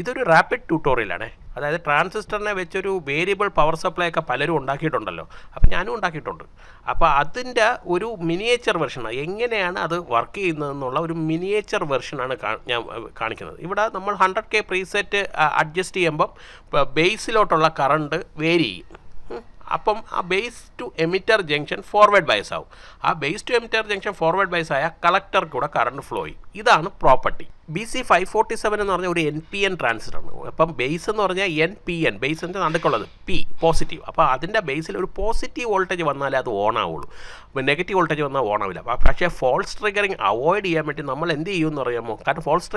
ഇതൊരു റാപ്പിഡ് ട്യൂട്ടോറിയലാണ്. അതായത് ട്രാൻസിസ്റ്ററിനെ വെച്ചൊരു വേരിയബിൾ പവർ സപ്ലൈ ഒക്കെ പലരും ഉണ്ടാക്കിയിട്ടുണ്ടല്ലോ. അപ്പോൾ ഞാനും ഉണ്ടാക്കിയിട്ടുണ്ട്. അപ്പോൾ അതിൻ്റെ ഒരു മിനിയേച്ചർ വെർഷനാണ്, എങ്ങനെയാണ് അത് വർക്ക് ചെയ്യുന്നതെന്നുള്ള ഒരു മിനിയേച്ചർ വെർഷനാണ് ഞാൻ കാണിക്കുന്നത്. ഇവിടെ നമ്മൾ 100K പ്രീസെറ്റ് അഡ്ജസ്റ്റ് ചെയ്യുമ്പം ബേസിലോട്ടുള്ള കറണ്ട് വേരി ചെയ്യും. അപ്പം ആ base to emitter junction forward bias ആവും. ആ base to emitter junction forward bias ആയ കളക്ടർ കൂടെ കറണ്ട് ഫ്ലോ ചെയ്യും. ഇതാണ് പ്രോപ്പർട്ടി. BC547 എന്ന് പറഞ്ഞാൽ ഒരു NPN ട്രാൻസിസ്റ്ററാണ്. അപ്പം ബേസ് എന്ന് പറഞ്ഞാൽ NPN, ബേസിൻ്റെ നടുക്കുള്ളത് P പോസിറ്റീവ്. അപ്പോൾ അതിൻ്റെ ബേസിൽ ഒരു പോസിറ്റീവ് വോൾട്ടേജ് വന്നാലേ അത് ഓൺ ആവുള്ളൂ. നെഗറ്റീവ് വോൾട്ടേജ് വന്നാൽ ഓൺ ആവില്ല. പക്ഷേ ഫോൾസ് ട്രിഗറിങ് അവോയ്ഡ് ചെയ്യാൻ വേണ്ടി നമ്മൾ എന്ത് ചെയ്യുമെന്ന് അറിയാമോ? കാരണം ഫോൾസ്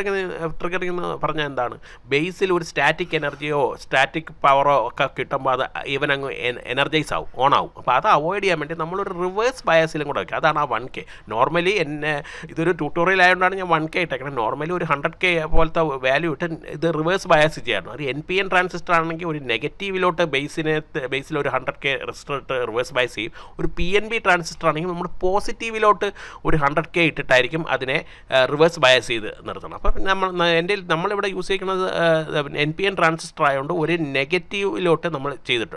ട്രിഗറിങ് എന്ന് പറഞ്ഞാൽ എന്താണ്? ബേസിൽ ഒരു സ്റ്റാറ്റിക് എനർജിയോ സ്റ്റാറ്റിക് പവറോ ഒക്കെ കിട്ടുമ്പോൾ അത് ഈവൻ അങ്ങ് എനർജൈസ് ആവും, ഓൺ ആവും. അപ്പോൾ അത് അവോയ്ഡ് ചെയ്യാൻ വേണ്ടി നമ്മളൊരു റിവേഴ്സ് ബയസിലും കൂടെ വയ്ക്കുക. അതാണ് ആ 1K. നോർമലി ഇതൊരു ട്യൂട്ടോറിയൽ ആയതുകൊണ്ടാണ് ഞാൻ 1K ഇട്ടേക്കുന്നത്. നോർമലി ഒരു 100K പോലത്തെ വാല്യൂ ഇട്ട് ഇത് റിവേഴ്സ് ബയാസ് ചെയ്യണം. ഒരു NPN ട്രാൻസിസ്റ്റർ ആണെങ്കിൽ ഒരു നെഗറ്റീവിലോട്ട് ബേസിൽ ഒരു 100K റെസിസ്റ്റർ ഇട്ട് റിവേഴ്സ് ബയസ് ചെയ്യും. ഒരു PNP ട്രാൻസിസ്റ്റർ ആണെങ്കിൽ നമ്മൾ പോസിറ്റീവിലോട്ട് ഒരു 100K ഇട്ടിട്ടായിരിക്കും അതിനെ റിവേഴ്സ് ബയസ് ചെയ്ത് നിർത്തണം. അപ്പം നമ്മളിവിടെ യൂസ് ചെയ്യുന്നത് NPN ട്രാൻസിസ്റ്റർ ആയതുകൊണ്ട് ഒരു നെഗറ്റീവിലോട്ട് നമ്മൾ ഇത്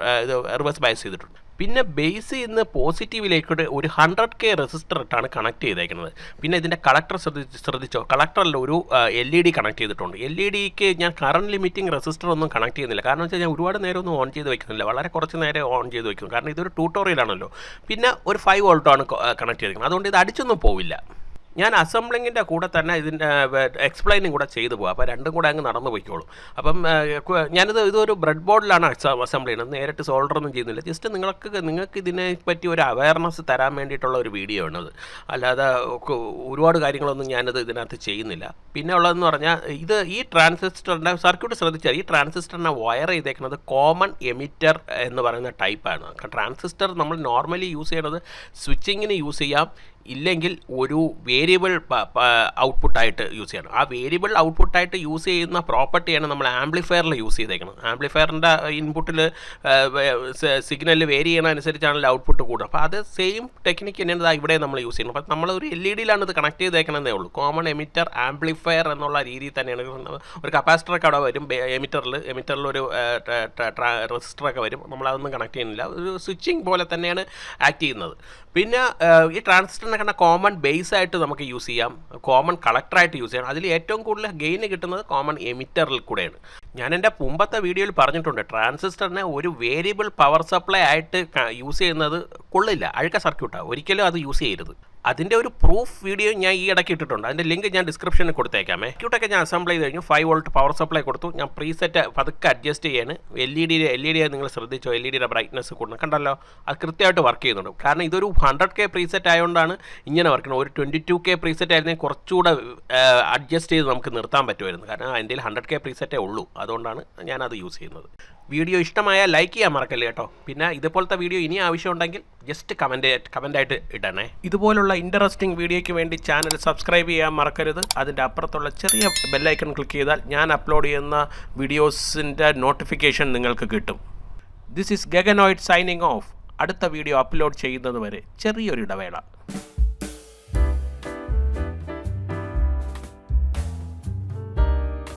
റിവേഴ്സ് ബയസ് ചെയ്തിട്ടുണ്ട്. പിന്നെ ബേസിൽ നിന്ന് പോസിറ്റീവിലേക്ക് ഒരു 100K റെസിസ്റ്റർ ഇട്ടാണ് കണക്ട് ചെയ്തേക്കുന്നത്. പിന്നെ ഇതിൻ്റെ കളക്ടർ ശ്രദ്ധിച്ചോ, കളക്ടറിൽ ഒരു LED കണക്ട് ചെയ്തിട്ടുണ്ട്. LEDക്ക് ഞാൻ കറണ്ട് ലിമിറ്റിംഗ് റെസിസ്റ്റർ ഒന്നും കണക്ട് ചെയ്യുന്നില്ല. കാരണം വെച്ചാൽ ഞാൻ ഒരുപാട് നേരം ഒന്നും ഓൺ ചെയ്ത് വയ്ക്കുന്നില്ല, വളരെ കുറച്ച് നേരം ഓൺ ചെയ്ത് വയ്ക്കുന്നു. കാരണം ഇതൊരു ട്യൂട്ടോറിയലാണല്ലോ. പിന്നെ ഒരു 5 വോൾട്ടാണ് കണക്ട് ചെയ്തിരിക്കുന്നത്. അതുകൊണ്ട് ഇത് അടിച്ചൊന്നും പോവില്ല. ഞാൻ അസംബ്ലിങ്ങിൻ്റെ കൂടെ തന്നെ ഇതിൻ്റെ എക്സ്പ്ലെയിനും കൂടെ ചെയ്തു പോകും. അപ്പോൾ രണ്ടും കൂടെ അങ്ങ് നടന്നു പോയിക്കോളും. അപ്പം ഇതൊരു ബ്രെഡ് ബോർഡിലാണ് അസംബിൾ ചെയ്യുന്നത്. നേരിട്ട് സോൾഡറൊന്നും ചെയ്യുന്നില്ല. ജസ്റ്റ് നിങ്ങൾക്ക് ഇതിനെപ്പറ്റി ഒരു അവയർനെസ് തരാൻ വേണ്ടിയിട്ടുള്ള ഒരു വീഡിയോ ആണത്. അല്ലാതെ ഒരുപാട് കാര്യങ്ങളൊന്നും ഞാനത് ഇതിനകത്ത് ചെയ്യുന്നില്ല. പിന്നെ ഉള്ളതെന്ന് പറഞ്ഞാൽ ഈ ട്രാൻസിസ്റ്ററിൻ്റെ സർക്യൂട്ട് ശ്രദ്ധിച്ചാൽ ഈ ട്രാൻസിസ്റ്ററിനെ വയർ ചെയ്തേക്കുന്നത് കോമൺ എമിറ്റർ എന്ന് പറയുന്ന ടൈപ്പാണ്. ട്രാൻസിസ്റ്റർ നമ്മൾ നോർമലി യൂസ് ചെയ്യണത് സ്വിച്ചിങ്ങിന് യൂസ് ചെയ്യാം, ഇല്ലെങ്കിൽ ഒരു വേരിയബിൾ ഔട്ട്പുട്ടായിട്ട് യൂസ് ചെയ്യണം. ആ വേരിയബിൾ ഔട്ട്പുട്ടായിട്ട് യൂസ് ചെയ്യുന്ന പ്രോപ്പർട്ടിയാണ് നമ്മൾ ആംപ്ലിഫയറിൽ യൂസ് ചെയ്തേക്കുന്നത്. ആംപ്ലിഫയറിൻ്റെ ഇൻപുട്ടിൽ സിഗ്നൽ വേരി ചെയ്യണമനുസരിച്ചാണല്ലോ ഔട്ട്പുട്ട് കൂടുക. അപ്പോൾ അത് സെയിം ടെക്നിക്ക് തന്നെയാണ് ഇവിടെ നമ്മൾ യൂസ് ചെയ്യുന്നത്. അപ്പോൾ നമ്മൾ ഒരു LED ഇത് കണക്ട് ചെയ്തേക്കണമെന്നേ ഉള്ളൂ. കോമൺ എമിറ്റർ ആംപ്ലിഫയർ എന്നുള്ള രീതിയിൽ തന്നെയാണ്. ഒരു കപ്പാസിറ്ററൊക്കെ അവിടെ വരും, എമിറ്ററിൽ ഒരു റെസിസ്റ്ററൊക്കെ വരും. നമ്മളതൊന്നും കണക്ട് ചെയ്യുന്നില്ല. ഒരു സ്വിച്ചിങ് പോലെ തന്നെയാണ് ആക്ട് ചെയ്യുന്നത്. പിന്നെ ഈ ട്രാൻസിസ്റ്ററിനെ കണ്ട കോമൺ ബേസ് ആയിട്ട് നമുക്ക് യൂസ് ചെയ്യാം, കോമൺ കളക്ടറായിട്ട് യൂസ് ചെയ്യാം. അതിൽ ഏറ്റവും കൂടുതൽ ഗെയിൻ കിട്ടുന്നത് കോമൺ എമിറ്ററിൽ കൂടെയാണ്. ഞാൻ എൻ്റെ മുമ്പത്തെ വീഡിയോയിൽ പറഞ്ഞിട്ടുണ്ട്, ട്രാൻസിസ്റ്ററിനെ ഒരു വേരിയബിൾ പവർ സപ്ലൈ ആയിട്ട് യൂസ് ചെയ്യുന്നത് കൊള്ളില്ല, അഴുക്ക സർക്യൂട്ടാണ്. ഒരിക്കലും അത് യൂസ് ചെയ്യരുത്. അതിൻ്റെ ഒരു പ്രൂഫ് വീഡിയോ ഞാൻ ഈ ഇടയ്ക്ക് ഇട്ടിട്ടുണ്ട്. അതിൻ്റെ ലിങ്ക് ഞാൻ ഡിസ്ക്രിപ്ഷനിൽ കൊടുത്തേക്കാമേ. സർക്യൂട്ടൊക്കെ ഞാൻ അസംബിൾ ചെയ്ത് കഴിഞ്ഞു. 5 വോൾട്ട് പവർ സപ്ലൈ കൊടുത്തു. ഞാൻ പ്രീസെറ്റ് പതുക്കെ അഡ്ജസ്റ്റ് ചെയ്യാണ്. LED നിങ്ങൾ ശ്രദ്ധിച്ചോ, LED ബ്രൈറ്റ്നസ് കൂടുന്നു, കണ്ടല്ലോ, അത് കൃത്യമായിട്ട് വർക്ക് ചെയ്യുന്നുണ്ട്. കാരണം ഇതൊരു 100K പ്രീസെറ്റ് ആയതുകൊണ്ടാണ് ഇങ്ങനെ വർക്ക് ചെയ്യുന്നത്. ഒരു 22K പ്രീസെറ്റ് ആയിരുന്നെങ്കിൽ കുറച്ചുകൂടെ അഡ്ജസ്റ്റ് ചെയ്ത് നമുക്ക് നിർത്താൻ പറ്റുമായിരുന്നു. കാരണം എൻ്റെ 100K പ്രീസെറ്റേ ഉള്ളൂ, അതുകൊണ്ടാണ് ഞാനത് യൂസ് ചെയ്യുന്നത്. വീഡിയോ ഇഷ്ടമായാൽ ലൈക്ക് ചെയ്യാൻ മറക്കല്ലേ കേട്ടോ. പിന്നെ ഇതുപോലത്തെ വീഡിയോ ഇനി ആവശ്യമുണ്ടെങ്കിൽ ജസ്റ്റ് കമൻ്റായിട്ട് ഇടണേ. ഇതുപോലുള്ള ഇൻട്രസ്റ്റിംഗ് വീഡിയോയ്ക്ക് വേണ്ടി ചാനൽ സബ്സ്ക്രൈബ് ചെയ്യാൻ മറക്കരുത്. അതിൻ്റെ അപ്പുറത്തുള്ള ചെറിയ ബെല്ലൈക്കൺ ക്ലിക്ക് ചെയ്താൽ ഞാൻ അപ്ലോഡ് ചെയ്യുന്ന വീഡിയോസിൻ്റെ നോട്ടിഫിക്കേഷൻ നിങ്ങൾക്ക് കിട്ടും. This is Gaganoid signing off. അടുത്ത വീഡിയോ അപ്ലോഡ് ചെയ്യുന്നത് വരെ ചെറിയൊരു ഇടവേള.